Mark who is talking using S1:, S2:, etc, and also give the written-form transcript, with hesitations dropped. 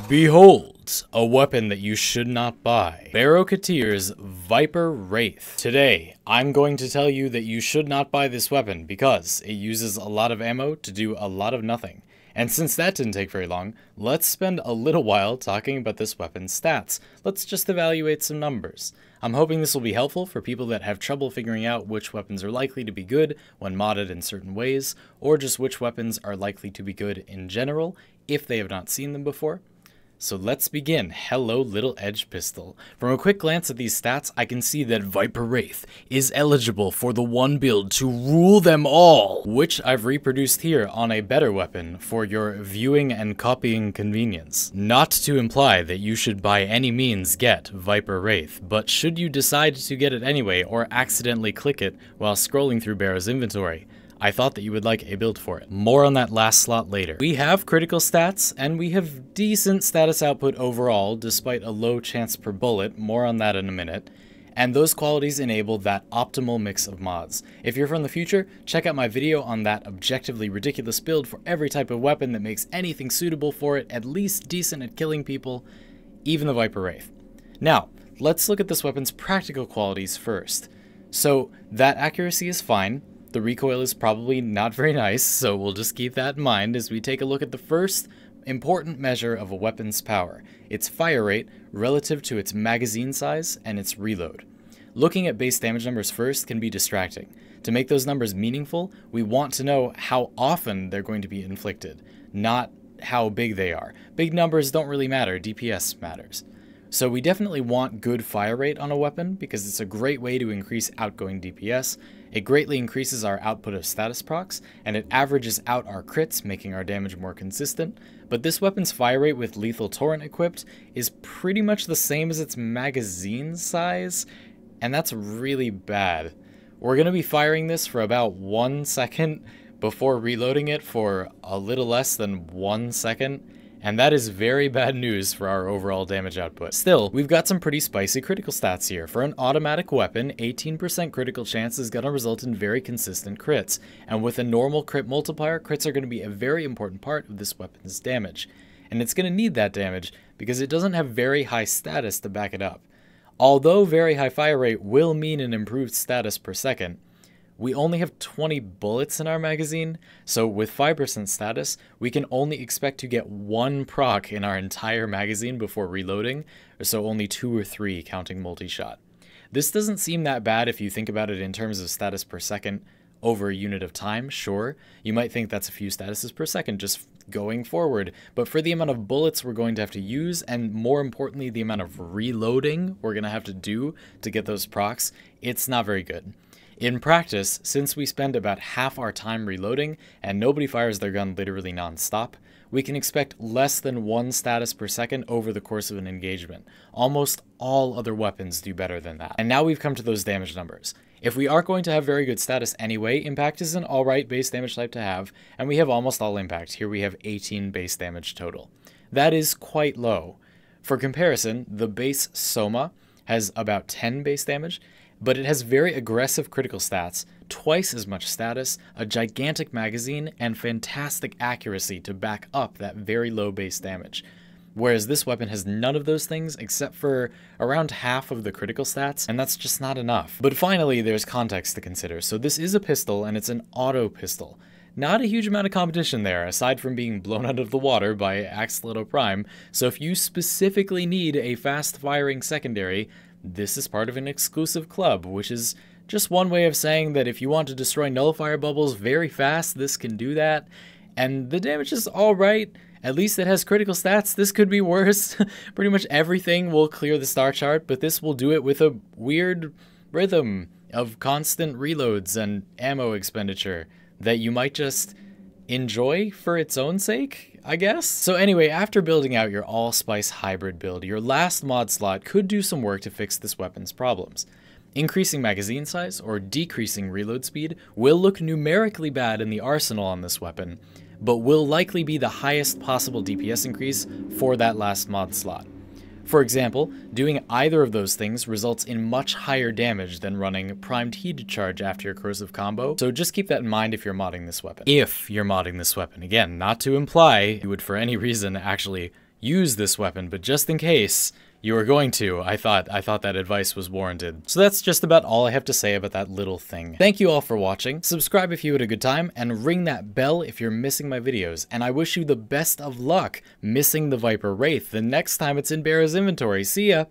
S1: Behold, a weapon that you should not buy. Barrow-Katir's Viper Wraith. Today, I'm going to tell you that you should not buy this weapon because it uses a lot of ammo to do a lot of nothing. And since that didn't take very long, let's spend a little while talking about this weapon's stats. Let's just evaluate some numbers. I'm hoping this will be helpful for people that have trouble figuring out which weapons are likely to be good when modded in certain ways, or just which weapons are likely to be good in general if they have not seen them before. So let's begin. Hello, little edge pistol. From a quick glance at these stats, I can see that Viper Wraith is eligible for the one build to rule them all, which I've reproduced here on a better weapon for your viewing and copying convenience. Not to imply that you should by any means get Viper Wraith, but should you decide to get it anyway or accidentally click it while scrolling through Barrow's inventory, I thought that you would like a build for it. More on that last slot later. We have critical stats, and we have decent status output overall, despite a low chance per bullet. More on that in a minute. And those qualities enable that optimal mix of mods. If you're from the future, check out my video on that objectively ridiculous build for every type of weapon that makes anything suitable for it at least decent at killing people, even the Viper Wraith. Now, let's look at this weapon's practical qualities first. So, that accuracy is fine. The recoil is probably not very nice, so we'll just keep that in mind as we take a look at the first important measure of a weapon's power, its fire rate relative to its magazine size and its reload. Looking at base damage numbers first can be distracting. To make those numbers meaningful, we want to know how often they're going to be inflicted, not how big they are. Big numbers don't really matter, DPS matters. So we definitely want good fire rate on a weapon because it's a great way to increase outgoing DPS. It greatly increases our output of status procs, and it averages out our crits, making our damage more consistent. But this weapon's fire rate with Lethal Torrent equipped is pretty much the same as its magazine size, and that's really bad. We're going to be firing this for about 1 second before reloading it for a little less than 1 second. And that is very bad news for our overall damage output. Still, we've got some pretty spicy critical stats here. For an automatic weapon, 18% critical chance is going to result in very consistent crits. And with a normal crit multiplier, crits are going to be a very important part of this weapon's damage. And it's going to need that damage because it doesn't have very high status to back it up. Although very high fire rate will mean an improved status per second, we only have 20 bullets in our magazine, so with 5% status, we can only expect to get 1 proc in our entire magazine before reloading, so only 2 or 3 counting multi-shot. This doesn't seem that bad if you think about it in terms of status per second over a unit of time, sure. You might think that's a few statuses per second just going forward, but for the amount of bullets we're going to have to use, and more importantly, the amount of reloading we're going to have to do to get those procs, it's not very good. In practice, since we spend about half our time reloading, and nobody fires their gun literally non-stop, we can expect less than 1 status per second over the course of an engagement. Almost all other weapons do better than that. And now we've come to those damage numbers. If we are going to have very good status anyway, impact is an alright base damage type to have, and we have almost all impact. Here we have 18 base damage total. That is quite low. For comparison, the base Soma has about 10 base damage, but it has very aggressive critical stats, twice as much status, a gigantic magazine, and fantastic accuracy to back up that very low base damage. Whereas this weapon has none of those things except for around half of the critical stats, and that's just not enough. But finally, there's context to consider. So this is a pistol, and it's an auto pistol. Not a huge amount of competition there, aside from being blown out of the water by Axolotl Prime, so if you specifically need a fast-firing secondary, this is part of an exclusive club, which is just one way of saying that if you want to destroy nullifier bubbles very fast, this can do that. And the damage is alright. At least it has critical stats. This could be worse. Pretty much everything will clear the star chart, but this will do it with a weird rhythm of constant reloads and ammo expenditure that you might just enjoy for its own sake, I guess? So anyway, after building out your allspice hybrid build, your last mod slot could do some work to fix this weapon's problems. Increasing magazine size or decreasing reload speed will look numerically bad in the arsenal on this weapon, but will likely be the highest possible DPS increase for that last mod slot. For example, doing either of those things results in much higher damage than running primed heat charge after your corrosive combo, so just keep that in mind if you're modding this weapon. If you're modding this weapon. Again, not to imply you would for any reason actually use this weapon, but just in case you were going to, I thought that advice was warranted. So that's just about all I have to say about that little thing. Thank you all for watching. Subscribe if you had a good time, and ring that bell if you're missing my videos. And I wish you the best of luck missing the Viper Wraith the next time it's in Barrow's inventory. See ya!